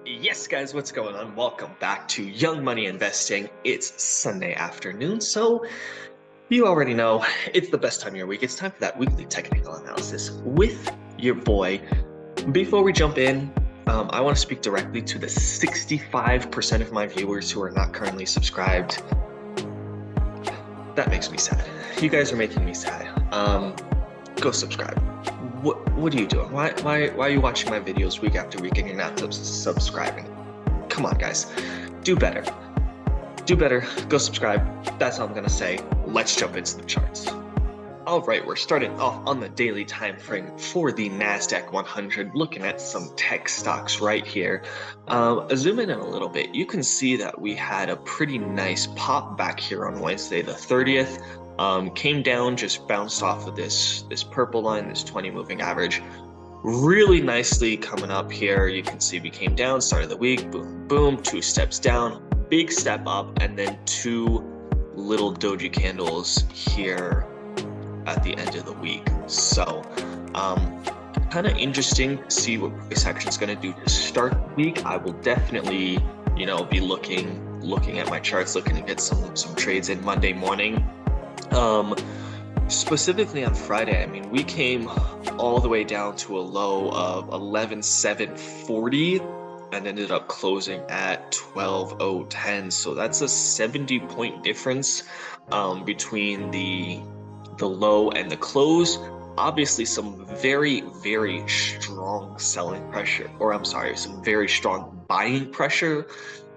Yes, guys, what's going on? Welcome back to Young Money Investing. It's Sunday afternoon, so you already know it's the best time of your week. It's time for that weekly technical analysis with your boy. Before we jump in, I want to speak directly to the 65% of my viewers who are not currently subscribed. That makes me sad. You guys are making me sad. Go subscribe. What are you doing? Why are you watching my videos week after week and you're not subscribing? Come on, guys. Do better. Do better. Go subscribe. That's all I'm gonna say. Let's jump into the charts. All right, we're starting off on the daily time frame for the NASDAQ 100, looking at some tech stocks right here. Zoom in a little bit. You can see that we had a pretty nice pop back here on Wednesday the 30th. Came down, just bounced off of this purple line, this 20 moving average. Really nicely coming up here. You can see we came down, started the week, boom, boom, 2 steps down, big step up, and then 2 little doji candles here at the end of the week. So kind of interesting to see what price action is going to do to start the week. I will definitely, be looking at my charts, looking to get some trades in Monday morning. Specifically on Friday, I mean, we came all the way down to a low of 11,740 and ended up closing at 12,010. So that's a 70-point difference between the low and the close. Obviously some very, very strong selling pressure, or I'm sorry, some very strong buying pressure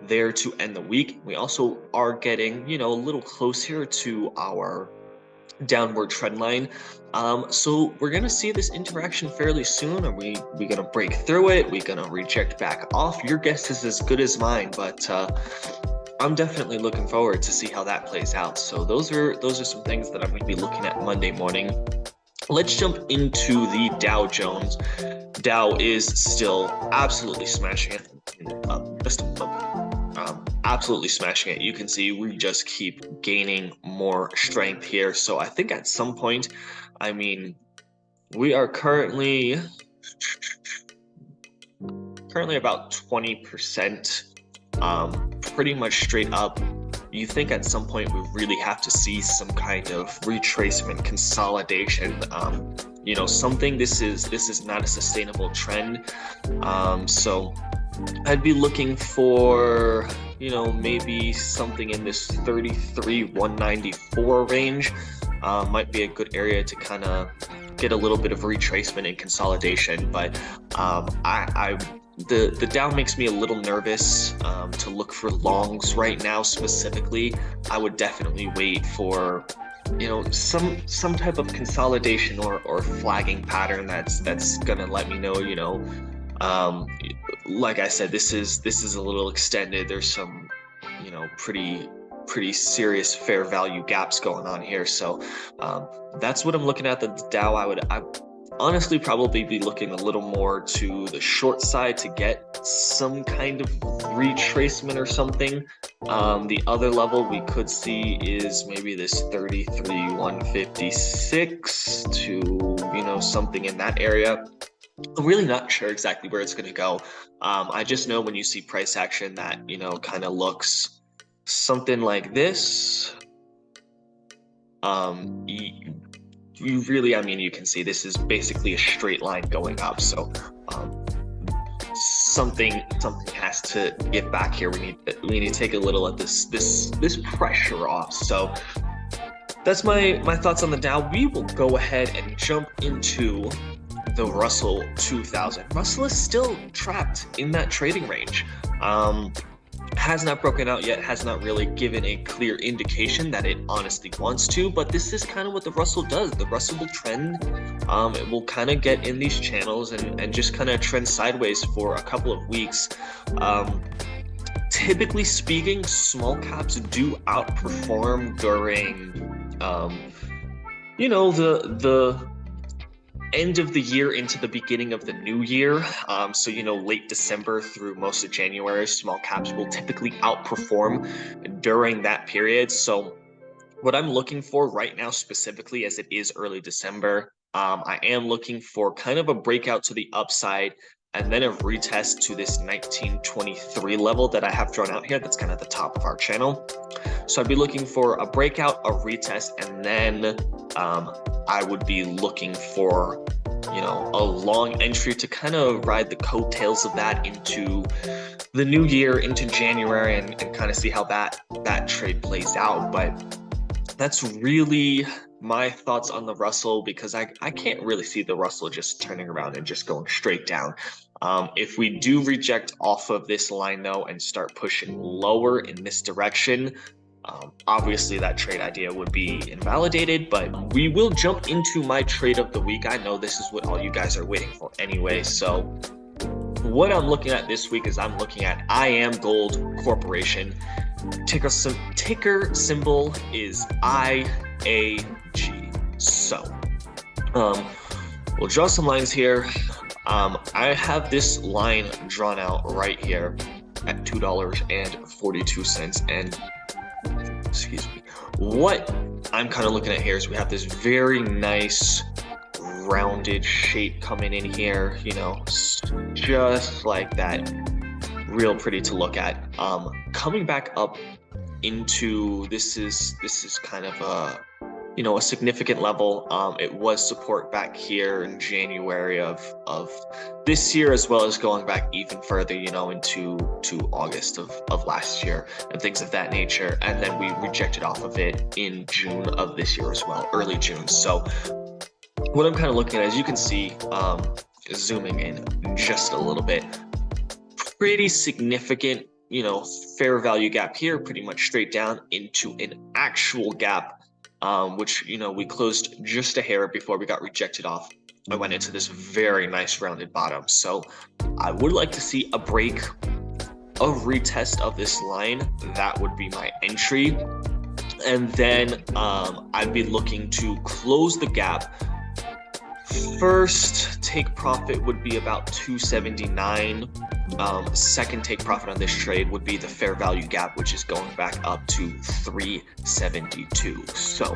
there to end the week. We also are getting, a little closer to our downward trend line. So we're gonna see this interaction fairly soon. Are we gonna break through it? We gonna reject back off? Your guess is as good as mine, but I'm definitely looking forward to see how that plays out. So those are some things that I'm going to be looking at Monday morning. Let's jump into the Dow Jones. Dow is still absolutely smashing it. Absolutely smashing it. You can see we just keep gaining more strength here. So I think at some point, I mean, we are currently about 20%, pretty much straight up. You think at some point we really have to see some kind of retracement, consolidation, something. This is not a sustainable trend. So I'd be looking for, maybe something in this 33,194 range. Might be a good area to kind of get a little bit of retracement and consolidation, but the Dow makes me a little nervous to look for longs right now. Specifically, I would definitely wait for some type of consolidation or flagging pattern that's gonna let me know, like I said, this is a little extended. There's some pretty serious fair value gaps going on here. So that's what I'm looking at. The Dow, I honestly probably be looking a little more to the short side to get some kind of retracement or something. The other level we could see is maybe this 33,156 to something in that area. I'm really not sure exactly where it's going to go. I just know when you see price action that kind of looks something like this. You really, I mean, you can see this is basically a straight line going up. So something has to get back here. We need to take a little at this pressure off. So that's my thoughts on the Dow. We will go ahead and jump into the Russell 2000. Russell is still trapped in that trading range. Has not broken out yet, has not really given a clear indication that it honestly wants to, but this is kind of what the Russell does. The Russell will trend, it will kind of get in these channels and just kind of trend sideways for a couple of weeks. Typically speaking, small caps do outperform during, the end of the year into the beginning of the new year. So late December through most of January, small caps will typically outperform during that period. So what I'm looking for right now specifically, as it is early December, I am looking for kind of a breakout to the upside and then a retest to this 1923 level that I have drawn out here. That's kind of the top of our channel. So I'd be looking for a breakout, a retest, and then I would be looking for, you know, a long entry to kind of ride the coattails of that into the new year, into January, and kind of see how that trade plays out. But that's really my thoughts on the Russell, because I can't really see the Russell just turning around and just going straight down. If we do reject off of this line though and start pushing lower in this direction, obviously that trade idea would be invalidated, but we will jump into my trade of the week. I know this is what all you guys are waiting for anyway. So what I'm looking at this week is I'm looking at I Am Gold Corporation. Ticker symbol is IAG. So we'll draw some lines here. I have this line drawn out right here at $2.42, and excuse me, what I'm kind of looking at here is we have this very nice rounded shape coming in here, you know, just like that, real pretty to look at. Coming back up into this is kind of a, you know, a significant level. It was support back here in January of this year, as well as going back even further, you know, into August of last year and things of that nature. And then we rejected off of it in June of this year as well, early June. So what I'm kind of looking at, as you can see, zooming in just a little bit, pretty significant, you know, fair value gap here, pretty much straight down into an actual gap, which, you know, we closed just a hair before we got rejected off. I went into this very nice rounded bottom. So I would like to see a break, a retest of this line. That would be my entry. And then I'd be looking to close the gap. First take profit would be about 279. Second take profit on this trade would be the fair value gap, which is going back up to 372. So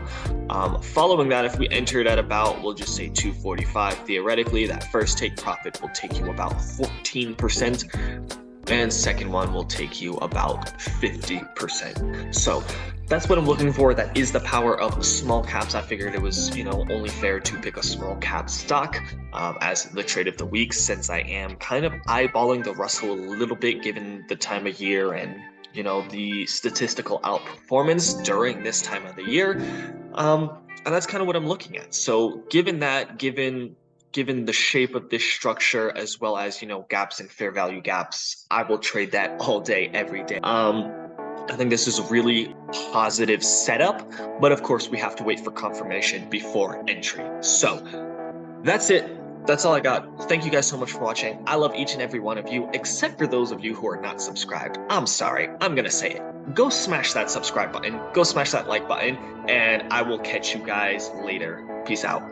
following that, if we entered at about, we'll just say 245, theoretically, that first take profit will take you about 14%. And second one will take you about 50%. So that's what I'm looking for. That is the power of small caps. I figured it was, you know, only fair to pick a small cap stock as the trade of the week, since I am kind of eyeballing the Russell a little bit given the time of year and, you know, the statistical outperformance during this time of the year. And that's kind of what I'm looking at. So given that, given the shape of this structure, as well as, you know, gaps and fair value gaps, I will trade that all day, every day. I think this is a really positive setup, but of course we have to wait for confirmation before entry. So that's it. That's all I got. Thank you guys so much for watching. I love each and every one of you, except for those of you who are not subscribed. I'm sorry. I'm gonna say it. Go smash that subscribe button. Go smash that like button, and I will catch you guys later. Peace out.